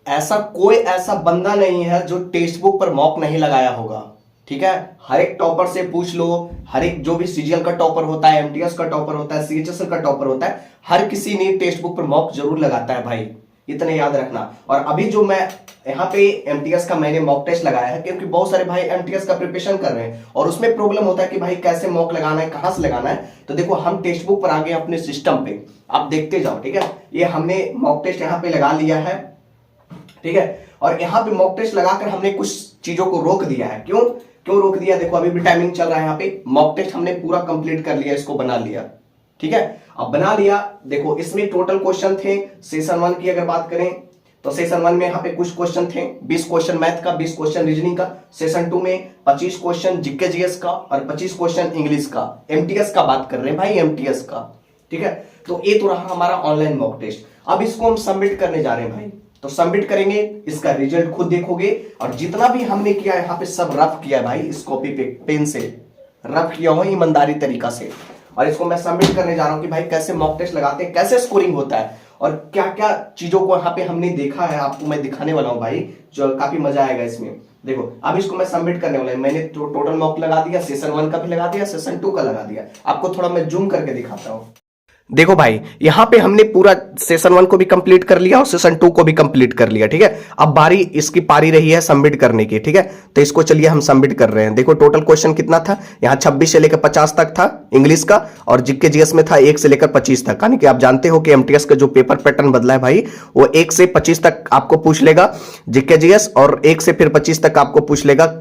ऐसा कोई ऐसा बंदा नहीं है जो टेक्स्ट बुक पर मॉक नहीं लगाया होगा। ठीक है, हर एक टॉपर से पूछ लो, हर एक जो भी सीजीएल का टॉपर होता है, एमटीएस का टॉपर होता है, सीएचएसएल का टॉपर होता है, हर किसी ने टेक्स्ट बुक पर मॉक जरूर लगाता है भाई, इतने याद रखना। और अभी जो मैं यहाँ पे एमटीएस का मैंने मॉक टेस्ट लगाया है, क्योंकि बहुत सारे भाई एमटीएस का प्रिपरेशन कर रहे हैं और उसमें प्रॉब्लम होता है कि भाई कैसे मॉक लगाना है, कहां से लगाना है। तो देखो हम टेक्स्ट बुक पर आ गए अपने सिस्टम पे, आप देखते जाओ। ठीक है, ये हमने मॉक टेस्ट यहाँ पे लगा लिया है। ठीक है, और यहाँ पे मॉक टेस्ट लगाकर हमने कुछ चीजों को रोक दिया है। क्यों क्यों रोक दिया? देखो अभी भी टाइमिंग चल रहा है, यहाँ पे मॉक टेस्ट हमने पूरा कंप्लीट कर लिया, इसको बना लिया। ठीक है, अब बना लिया। देखो इसमें टोटल क्वेश्चन थे, सेशन 1 की अगर बात करें तो सेशन 1 में यहाँ पे कुछ क्वेश्चन थे, 20 क्वेश्चन मैथ का, 20 क्वेश्चन रीजनिंग का। सेशन 2 में 25 क्वेश्चन जीके जीएस का और 25 क्वेश्चन इंग्लिश का। एमटीएस का बात कर रहे हैं भाई, एमटीएस का। ठीक है, तो ये तो रहा हमारा ऑनलाइन मॉक टेस्ट। अब इसको हम सबमिट करने जा रहे हैं भाई, तो सबमिट करेंगे, इसका रिजल्ट खुद देखोगे। और जितना भी हमने किया यहाँ पे सब रफ किया है भाई, इस कॉपी पे पेन से रफ किया हो ईमानदारी तरीका से। और इसको मैं सबमिट करने जा रहा हूं कि भाई कैसे मॉक टेस्ट लगाते हैं, कैसे स्कोरिंग होता है और क्या क्या चीजों को यहाँ पे हमने देखा है, आपको मैं दिखाने वाला हूं भाई, जो काफी मजा आएगा इसमें। देखो अब इसको मैं सबमिट करने वाला हूं। मैंने टोटल मॉक लगा दिया, सेशन 1 का भी लगा दिया, सेशन 2 का लगा दिया। आपको थोड़ा मैं जूम करके दिखाता हूं। देखो भाई यहां पे हमने पूरा सेशन 1 को भी कंप्लीट कर लिया और सेशन 2 को भी कंप्लीट कर लिया। ठीक है, अब बारी इसकी पारी रही है सबमिट करने की। ठीक है, तो इसको चलिए हम सबमिट कर रहे हैं। देखो टोटल क्वेश्चन कितना था, यहां 26 से लेकर 50 तक था इंग्लिश का, और जीके जीएस में था 1 से लेकर 25 तक। यानी कि आप जानते हो कि एमटीएस का जो पेपर पैटर्न बदला है भाई, वो 1 से 25 तक आपको पूछ लेगा जीके जीएस, और 1 से फिर 25 तक आपको पूछ लेगा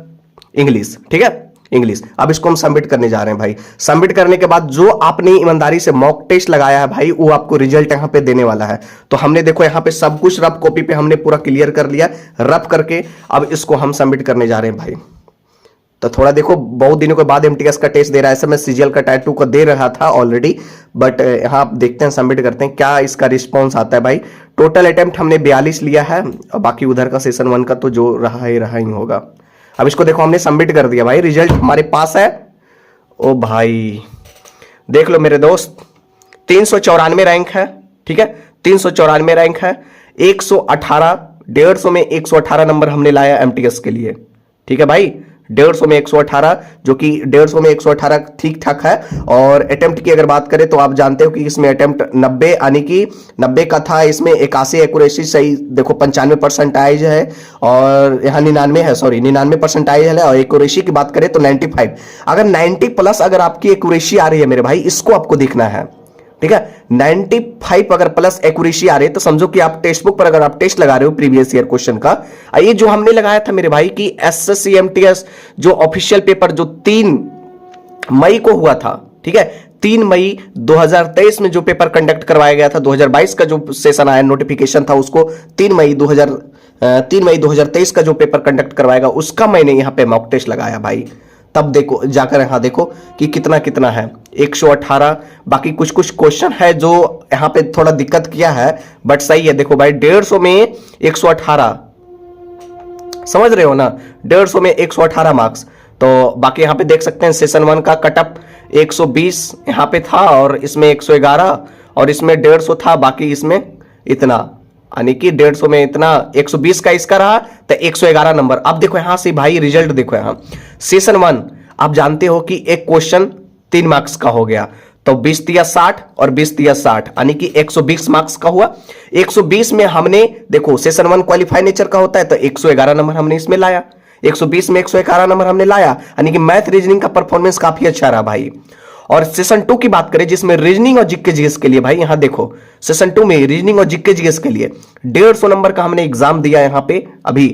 इंग्लिश। ठीक है, इंग्लिश। अब इसको हम सबमिट करने जा रहे हैं भाई। सबमिट करने के बाद जो आपने ईमानदारी से मॉक टेस्ट लगाया है भाई, वो आपको रिजल्ट यहां पे देने वाला है। तो हमने देखो यहां पे सब कुछ रफ कॉपी पे हमने पूरा क्लियर कर लिया, रफ करके अब इसको हम सबमिट करने जा रहे हैं भाई। तो थोड़ा देखो बहुत दिनों के बाद एमटीएस का टेस्ट दे रहा है, ऐसे मैं सीजीएल का टाइप 2 का दे रहा था ऑलरेडी, बट यहां आप देखते हैं, सबमिट करते हैं क्या इसका रिस्पॉन्स आता है भाई। टोटल अटेम्प्ट हमने 42 लिया है, और बाकी उधर का सेशन 1 का तो जो रहा ही होगा। अब इसको देखो हमने सबमिट कर दिया भाई, रिजल्ट हमारे पास है। ओ भाई देख लो मेरे दोस्त, 394 रैंक है। ठीक है, 394 रैंक है, 118, 150 में 118 नंबर हमने लाया एमटीएस के लिए। ठीक है भाई, 150 में 118, जो कि 150 में 118 ठीक ठाक है। और अटेम्प्ट की अगर बात करें तो आप जानते हो कि इसमें अटेम्प्ट 90 यानी कि 90 का था, इसमें 81 एक्यूरेसी सही, देखो 95 परसेंटाइज है, और यहाँ 99 है, सॉरी 99 परसेंटाइज है। और एक्यूरेसी की बात करें तो 95। अगर 90 प्लस अगर आपकी एक्यूरेसी आ रही है मेरे भाई, इसको आपको देखना है। ठीक है, 95 अगर प्लस एक्यूरेसी आ रही है तो समझो कि आप टेक्स्ट बुक पर अगर आप टेस्ट लगा रहे हो प्रीवियस ईयर क्वेश्चन का, ये जो हमने लगाया था मेरे भाई कि एसएससी एमटीएस जो ऑफिशियल पेपर जो 3 मई को हुआ था। ठीक है, 3 मई 2023 में जो पेपर कंडक्ट करवाया गया था, 2022 का जो सेशन आया नोटिफिकेशन था उसको 3 मई 2023 का जो पेपर कंडक्ट करवाएगा उसका मैंने यहां पे मॉक टेस्ट लगाया भाई। तब देखो जाकर यहां देखो कि कितना कितना है, 118। बाकी कुछ कुछ क्वेश्चन है जो यहां पे थोड़ा दिक्कत किया है, बट सही है। देखो भाई 150 में 118, समझ रहे हो ना, 150 में 118 मार्क्स। तो बाकी यहां पे देख सकते हैं सेशन 1 का कटअप 120 यहां पे था, और इसमें 111, और इसमें 150 था, बाकी इसमें इतना, यानी कि 150 में इतना, 120 का इसका रहा तो 111 नंबर। अब देखो यहां से भाई रिजल्ट देखो, यहां सेशन 1 आप जानते हो कि एक क्वेश्चन 3 मार्क्स का हो गया, तो 20 दिया 60 और 20 दिया 60, यानी कि 120 मार्क्स का हुआ। 120 में हमने देखो सेशन 1 क्वालिफाई नेचर का होता है, तो 111 नंबर हमने इसमें लाया, 120 में 111 नंबर हमने लाया, यानी कि मैथ रीजनिंग का परफॉर्मेंस काफी अच्छा रहा भाई। और सेशन 2 की बात करें जिसमें रीजनिंग और जीके जीएस के लिए भाई, यहां देखो सेशन 2 में रीजनिंग और जीके जीएस के लिए 150 नंबर का हमने एग्जाम दिया यहां पे अभी।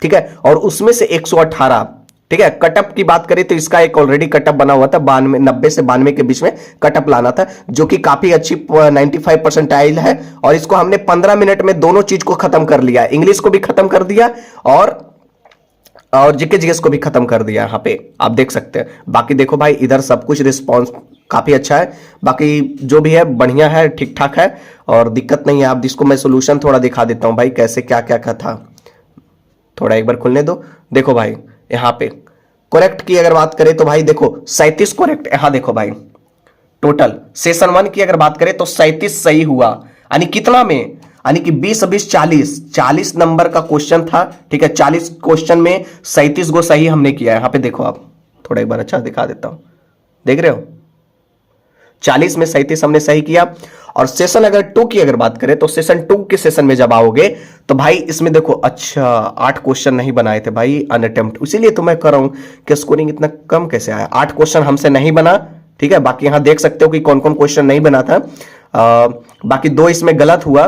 ठीक है, और उसमें से 118। ठीक है, कटअप की बात करें तो इसका एक ऑलरेडी कटअप बना हुआ था, 90 से 92 के बीच में कटअप लाना था, जो कि काफी अच्छी 95 परसेंटाइल है। और इसको हमने 15 मिनट में दोनों चीज को खत्म कर लिया, इंग्लिश को भी खत्म कर दिया और जीके जीएस को भी खत्म कर दिया, यहां पे आप देख सकते हैं। बाकी देखो भाई इधर सब कुछ रिस्पॉन्स काफी अच्छा है, बाकी जो भी है बढ़िया है, ठीक ठाक है, और दिक्कत नहीं है। अब इसको मैं सोल्यूशन थोड़ा दिखा देता हूं भाई, कैसे क्या क्या क्या था, थोड़ा एक बार खुलने दो। देखो भाई यहां पे करेक्ट की अगर बात करें तो भाई देखो 37 करेक्ट, यहां देखो भाई टोटल सेशन 1 की अगर बात करें तो 37 सही हुआ, यानी कितना में यानी कि 20 20 40 नंबर का क्वेश्चन था। ठीक है, 40 क्वेश्चन में 37 गो सही हमने किया है। यहां पे देखो आप, थोड़ा एक बार अच्छा दिखा देता हूं, देख रहे हो, 40 में 37 हमने सही किया। और सेशन अगर 2 की अगर बात करें तो सेशन 2 के सेशन में जब आओगे तो भाई इसमें देखो, अच्छा 8 क्वेश्चन नहीं बनाए थे भाई अनअटेम्प्ट, इसीलिए तो मैं कर रहा हूं कि स्कोरिंग इतना कम कैसे आया। 8 क्वेश्चन हमसे नहीं बना। ठीक है, बाकी यहां देख सकते हो कि कौन कौन क्वेश्चन नहीं बना था। बाकी 2 इसमें गलत हुआ,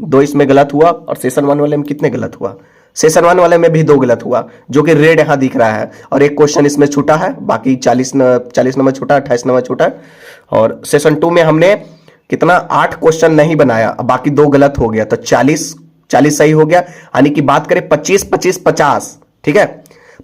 2 इसमें गलत हुआ। और सेशन 1 वाले में कितने गलत हुआ? सेशन 1 वाले में भी 2 गलत हुआ, जो कि रेड यहां दिख रहा है। और एक क्वेश्चन इसमें छूटा है, बाकी 40 नंबर छूटा, 28 नंबर छूटा। और सेशन 2 में हमने कितना, 8 क्वेश्चन नहीं बनाया, बाकी 2 गलत हो गया, तो 40 सही हो गया। यानी कि बात करें 25 25 50, ठीक है,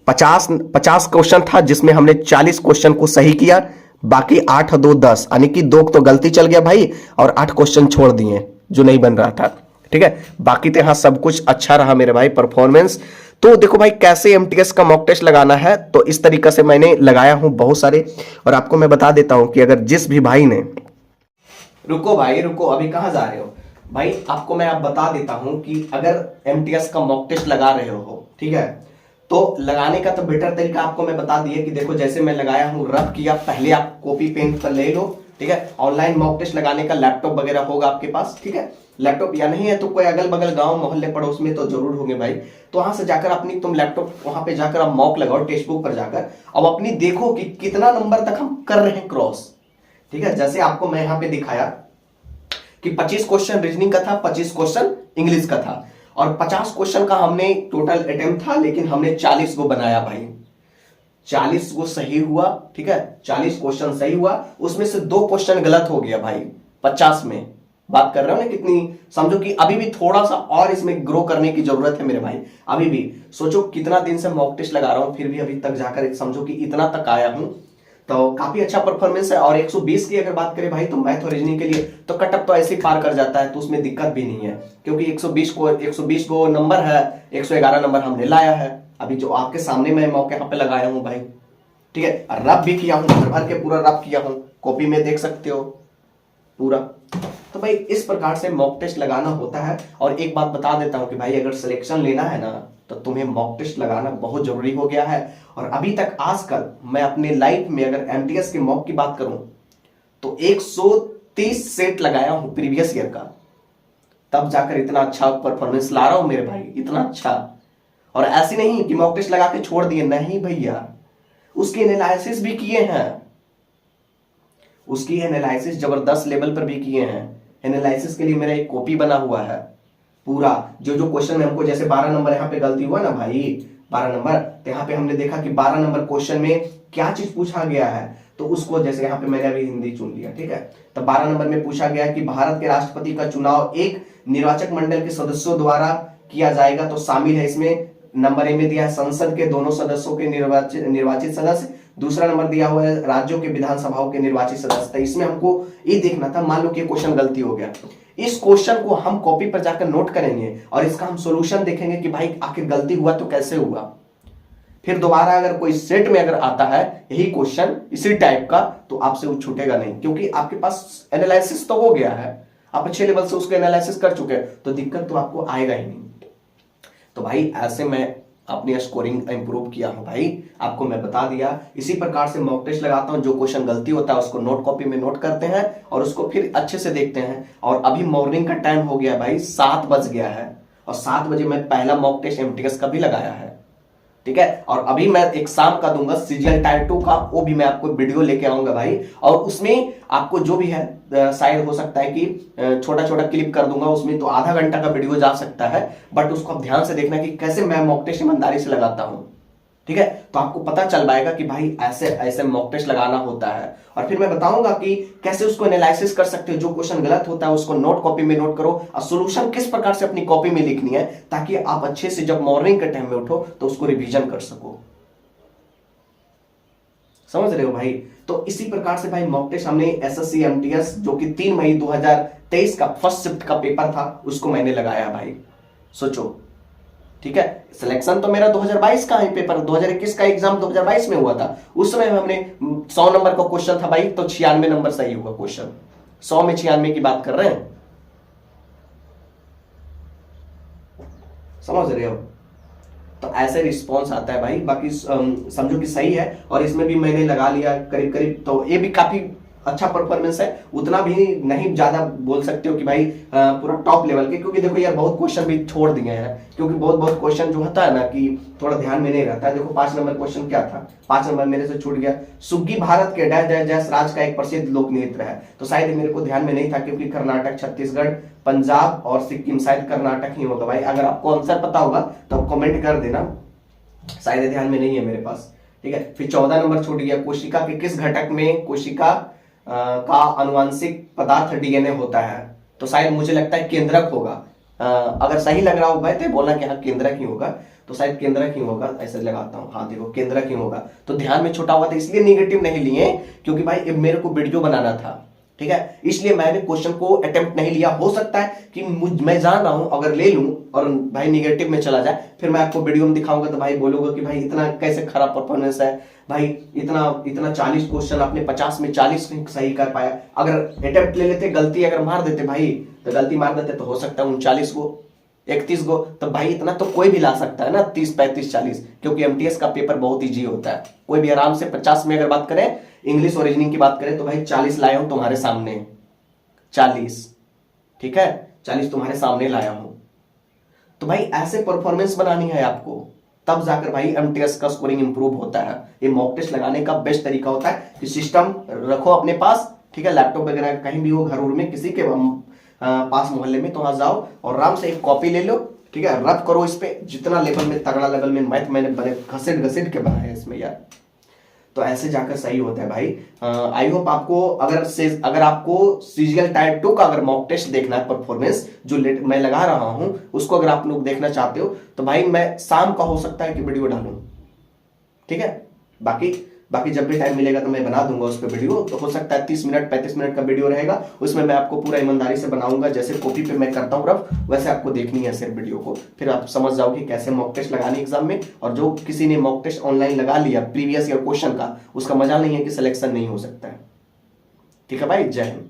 50 क्वेश्चन था जिसमें हमने 40 क्वेश्चन को सही किया, बाकी 8 2 10, यानी कि 2 तो गलती चल गया भाई, और 8 क्वेश्चन छोड़ दिए जो नहीं बन रहा था। ठीक है, बाकी तो यहां सब कुछ अच्छा रहा मेरे भाई परफॉर्मेंस। तो देखो भाई कैसे एमटीएस का मॉक टेस्ट लगाना है, तो इस तरीके से मैंने लगाया हूं बहुत सारे। और आपको मैं बता देता हूं कि अगर जिस भी भाई ने, रुको भाई रुको, अभी कहां जा रहे हो भाई, आपको मैं अब बता देता हूं कि अगर एमटीएस का मॉक टेस्ट लगा रहे हो, ठीक है, तो लगाने का तो बेटर तरीका आपको मैं बता दिया कि देखो जैसे मैं लगाया हूं, रफ किया, पहले आप कॉपी पेन पर ले लो। ठीक है, ऑनलाइन मॉक टेस्ट लगाने का लैपटॉप वगैरह होगा आपके पास। ठीक है, लैपटॉप या नहीं है तो कोई अगल बगल गांव मोहल्ले पड़ोस में तो जरूर होंगे भाई, तो वहां से जाकर अपनी तुम लैपटॉप वहां पे जाकर आप मॉक लगाओ, टेक्स्ट बुक पर जाकर। अब अपनी देखो कि कितना नंबर तक हम कर रहे हैं क्रॉस। ठीक है, जैसे आपको मैं यहां पे दिखाया कि 25 क्वेश्चन रीजनिंग का था, 25 क्वेश्चन इंग्लिश का था, और 50 क्वेश्चन का हमने टोटल अटेम्प्ट था, लेकिन हमने 40 को बनाया भाई, 40 को सही हुआ। ठीक है, 40 क्वेश्चन सही हुआ, उसमें से 2 क्वेश्चन गलत हो गया भाई 50 में। बात कर रहे हो ना कितनी, समझो कि अभी भी थोड़ा सा और इसमें ग्रो करने की जरूरत है मेरे भाई। अभी भी सोचो कितना दिन से मॉक टेस्ट लगा रहा हूं, फिर भी अभी तक जाकर समझो कि इतना तक आया हूं, तो काफी अच्छा परफॉर्मेंस है। और 120 की अगर बात करें भाई, तो मैथ और रीजनिंग के लिए तो कटअप तो ऐसे ही पार कर जाता है, तो उसमें दिक्कत भी नहीं है, क्योंकि 120 को नंबर है, 111 नंबर हमने लाया है अभी, जो आपके सामने मैं मौके यहाँ पे लगाया हूं भाई। ठीक है, रब भी किया हूं, भर भर के पूरा रब किया हूं, कॉपी में देख सकते हो पूरा। तो भाई इस प्रकार से मॉक टेस्ट लगाना होता है। और एक बात बता देता हूं कि भाई अगर सिलेक्शन लेना है ना, तो तुम्हें मॉक टेस्ट लगाना बहुत जरूरी हो गया है। और अभी तक आजकल मैं अपने लाइफ में अगर एमटीएस के मॉक की बात करूं तो 130 सेट लगाया हूं प्रीवियस ईयर का, तब जाकर इतना अच्छा परफॉर्मेंस ला रहा हूं मेरे भाई, इतना अच्छा। और ऐसे नहीं कि मॉक टेस्ट लगा के छोड़ दिए, नहीं भैया, उसके एनालिसिस भी किए हैं, उसकी एनालिसिस जबरदस्त लेवल पर भी किए हैं। एनालिसिस के लिए मेरा एक कॉपी बना हुआ है पूरा, जो जो क्वेश्चन में हमको, जैसे 12 नंबर यहाँ पे गलती हुआ ना भाई, 12 नंबर, तो यहाँ पे हमने देखा कि 12 नंबर क्वेश्चन में क्या चीज पूछा गया है, तो उसको जैसे यहाँ पे मैंने अभी हिंदी चुन लिया। ठीक है, तो 12 नंबर में पूछा गया कि भारत के राष्ट्रपति का चुनाव एक निर्वाचक मंडल के सदस्यों द्वारा किया जाएगा, तो शामिल है इसमें, नंबर ए में दिया है संसद के दोनों सदस्यों के निर्वाचित सदस्य, दूसरा नंबर दिया हुआ है राज्यों के विधानसभाओं के निर्वाचित सदस्य। इसमें हमको ये देखना था, मान लो कि क्वेश्चन गलती हो गया, इस क्वेश्चन को हम कॉपी पर जाकर नोट करेंगे और इसका हम सॉल्यूशन देखेंगे कि भाई आखिर गलती हुआ तो कैसे हुआ। फिर दोबारा अगर कोई सेट में अगर आता है यही क्वेश्चन इसी टाइप का, तो आपसे वो छूटेगा नहीं, क्योंकि आपके पास एनालिसिस तो हो गया है, आप अच्छे लेवल से उसको एनालिसिस कर चुके हैं, तो दिक्कत तो आपको आएगा ही नहीं। तो भाई ऐसे मैं अपनी स्कोरिंग इंप्रूव किया हूं भाई, आपको मैं बता दिया। इसी प्रकार से मॉक टेस्ट लगाता हूं, जो क्वेश्चन गलती होता है उसको नोट कॉपी में नोट करते हैं और उसको फिर अच्छे से देखते हैं। और अभी मॉर्निंग का टाइम हो गया भाई, 7 बज गया है, और 7 बजे मैं पहला मॉक टेस्ट एमटीएस का भी लगाया है। ठीक है, और अभी मैं एग्जाम का दूंगा सीजीएल टायर 2 का, वो भी मैं आपको वीडियो लेके आऊंगा भाई, और उसमें आपको जो भी है शायद हो सकता है कि छोटा छोटा क्लिप कर दूंगा, उसमें तो आधा घंटा का वीडियो जा सकता है, बट उसको आप ध्यान से देखना कि कैसे मैं मॉक टेस्ट ईमानदारी से लगाता हूं। ठीक है, तो आपको पता चल पाएगा कि भाई ऐसे ऐसे मॉक टेस्ट लगाना होता है। और फिर मैं बताऊंगा कि कैसे उसको एनालिसिस कर सकते हो, जो क्वेश्चन गलत होता है उसको नोट कॉपी में नोट करो, और सॉल्यूशन किस प्रकार से अपनी कॉपी में लिखनी है, ताकि आप अच्छे से जब मॉर्निंग के टाइम में उठो तो उसको रिवीजन कर सको। समझ रहे हो भाई? तो इसी प्रकार से भाई मॉक टेस्ट हमने एसएससी एमटीएस, जो कि 3 मई 2023 का फर्स्ट शिफ्ट का पेपर था, उसको मैंने लगाया भाई, सोचो। ठीक है, सिलेक्शन तो मेरा 2022 का है पेपर, 2021 का एग्जाम 2022 में हुआ था, उस समय हमने 100 नंबर का क्वेश्चन था भाई, तो 96 नंबर सही हुआ क्वेश्चन, 100 में 96 की बात कर रहे हैं। समझ रहे हो? तो ऐसे रिस्पॉन्स आता है भाई। बाकी समझो कि सही है, और इसमें भी मैंने लगा लिया करीब करीब, तो ये भी काफी अच्छा परफॉर्मेंस है। उतना भी नहीं ज्यादा बोल सकते हो कि भाई पूरा टॉप लेवल के, क्योंकि देखो यार बहुत क्वेश्चन भी छोड़ दिए हैं, क्योंकि बहुत बहुत क्वेश्चन जो होता है ना कि थोड़ा ध्यान में नहीं रहता है। देखो 5 नंबर क्वेश्चन क्या था, 5 नंबर मेरे से छूट गया। सुग्गी भारत के डैश डैश डैश राज का एक प्रसिद्ध लोक नृत्य है, तो शायद मेरे को ध्यान में नहीं था, क्योंकि कर्नाटक, छत्तीसगढ़, पंजाब और सिक्किम, शायद कर्नाटक ही होगा भाई। अगर आपको आंसर पता होगा तो आप कमेंट कर देना, शायद ध्यान में नहीं है मेरे पास। ठीक है, फिर 14 नंबर छूट गया, कोशिका के किस घटक में कोशिका का अनुवांशिक पदार्थ डीएनए होता है, तो शायद मुझे लगता है केंद्रक होगा। अगर सही लग रहा हो भाई तो बोलना कि हाँ केंद्रक ही होगा, तो शायद केंद्रक ही होगा, ऐसे लगाता हूँ। हाँ देखो केंद्रक ही होगा। तो ध्यान में छोटा हुआ था इसलिए निगेटिव नहीं लिए, क्योंकि भाई मेरे को वीडियो बनाना था, ठीक है, इसलिए मैंने क्वेश्चन को अटेम्प्ट नहीं लिया। हो सकता है कि मैं जान रहा हूं अगर ले लूं और भाई निगेटिव में चला जाए, फिर मैं आपको वीडियो में दिखाऊंगा तो भाई बोलोगे कि भाई इतना कैसे खराब परफॉर्मेंस है भाई, इतना इतना 40 क्वेश्चन आपने 50 में 40 सही कर पाया। अगर अटेम्प्ट ले लेते, गलती अगर मार देते भाई, तो गलती मार देते तो हो सकता है 39 को, 31 को, तो भाई इतना तो कोई भी ला सकता है ना, 30 35 40, क्योंकि एमटीएस का पेपर बहुत इजी होता है। कोई भी आराम से 50 में अगर बात करें, इंग्लिश और रीजनिंग की बात करें तो भाई 40 लाया हूं तुम्हारे सामने, 40, ठीक है, 40 तुम्हारे सामने लाया हूं। तो भाई ऐसे परफॉर्मेंस बनानी है आपको, तब जाकर भाई एमटीएस का स्कोरिंग इंप्रूव होता है। ये मॉक टेस्ट लगाने का बेस्ट तरीका होता है कि सिस्टम रखो अपने पास, ठीक है, लैपटॉप वगैरह कहीं भी हो, घर में किसी के पास मोहल्ले में, तो वहां जाओ और आराम से एक कॉपी ले लो, ठीक है, रब करो इस पे, जितना लेवल में तगड़ा लेवल में मैथ मैंने बने घसीट घसीट के बनाया इसमें यार, तो ऐसे जाकर सही होता है भाई। आई होप आपको, अगर आपको सीजीएल टाइप 2 का अगर मॉक टेस्ट देखना है, परफॉर्मेंस जो मैं लगा रहा हूं उसको अगर आप लोग देखना चाहते हो, तो भाई मैं शाम का हो सकता है कि वीडियो डालूं, ठीक है। बाकी जब भी टाइम मिलेगा तो मैं बना दूंगा उस पर वीडियो, तो हो सकता है 30 मिनट 35 मिनट का वीडियो रहेगा, उसमें मैं आपको पूरा ईमानदारी से बनाऊंगा, जैसे कॉपी पे मैं करता हूँ रफ, वैसे आपको देखनी है सिर्फ वीडियो को, फिर आप समझ जाओगे कैसे मॉक टेस्ट लगाने एग्जाम में। और जो किसी ने मॉक टेस्ट ऑनलाइन लगा लिया प्रीवियस ईयर क्वेश्चन का, उसका मजा नहीं है कि सिलेक्शन नहीं हो सकता है। ठीक है भाई, जय हिंद।